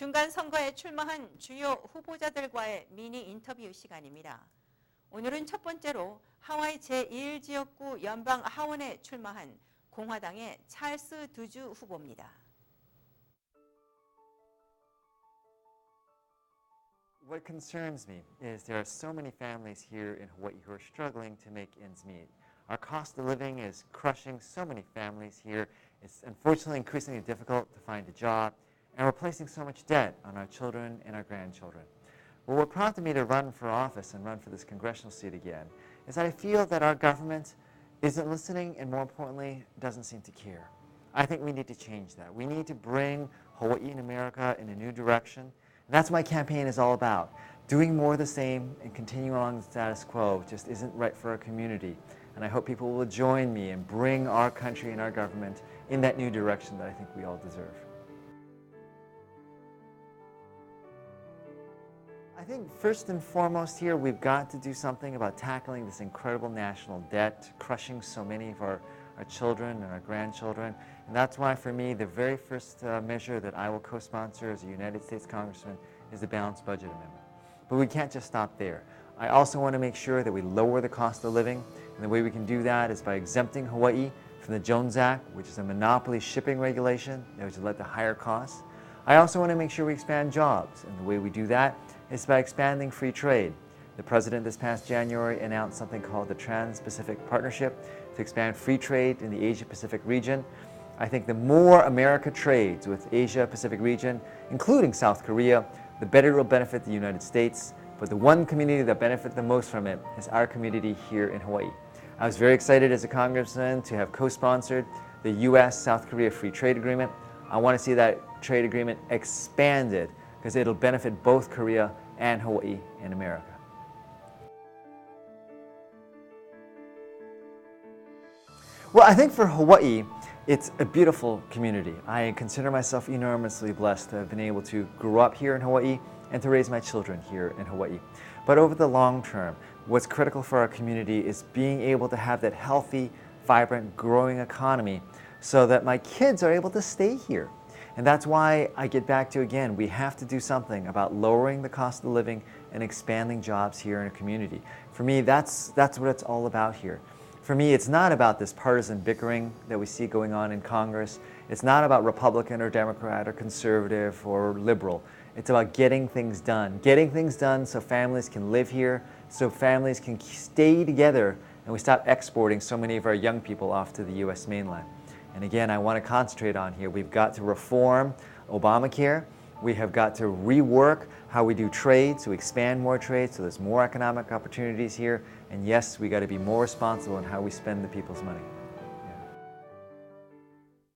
중간 선거에 출마한 주요 후보자들과의 미니 인터뷰 시간입니다. 오늘은 첫 번째로 하와이 제1지역구 연방하원에 출마한 공화당의 찰스 두주 후보입니다. What concerns me is there are so many families here in Hawaii who are struggling to make ends meet. Our cost of living is crushing so many families here. It's unfortunately increasingly difficult to find a job, and we're placing so much debt on our children and our grandchildren. Well, what prompted me to run for office and run for this congressional seat again is that I feel that our government isn't listening and, more importantly, doesn't seem to care. I think we need to change that. We need to bring Hawaii and America in a new direction. And that's what my campaign is all about. Doing more of the same and continuing along the status quo just isn't right for our community. And I hope people will join me and bring our country and our government in that new direction that I think we all deserve. I think first and foremost here, we've got to do something about tackling this incredible national debt, crushing so many of our children and our grandchildren. And that's why, for me, the very first measure that I will co-sponsor as a United States Congressman is the Balanced Budget Amendment. But we can't just stop there. I also want to make sure that we lower the cost of living. And the way we can do that is by exempting Hawaii from the Jones Act, which is a monopoly shipping regulation that would lead to higher costs. I also want to make sure we expand jobs. And the way we do that is by expanding free trade. The President this past January announced something called the Trans-Pacific Partnership to expand free trade in the Asia-Pacific region. I think the more America trades with Asia-Pacific region, including South Korea, the better it will benefit the United States. But the one community that benefits the most from it is our community here in Hawaii. I was very excited as a congressman to have co-sponsored the U.S.-South Korea Free Trade Agreement. I want to see that trade agreement expanded because it'll benefit both Korea and Hawaii and America. Well, I think for Hawaii, it's a beautiful community. I consider myself enormously blessed to have been able to grow up here in Hawaii and to raise my children here in Hawaii. But over the long term, what's critical for our community is being able to have that healthy, vibrant, growing economy so that my kids are able to stay here. And that's why I get back to, again, we have to do something about lowering the cost of living and expanding jobs here in a community. For me, that's what it's all about here. For me, it's not about this partisan bickering that we see going on in Congress. It's not about Republican or Democrat or conservative or liberal. It's about getting things done so families can live here, so families can stay together, and we stop exporting so many of our young people off to the U.S. mainland. And again, I want to concentrate on here. We've got to reform Obamacare. We have got to rework how we do trade, so expand more trade, so there's more economic opportunities here. And yes, we got to be more responsible in how we spend the people's money.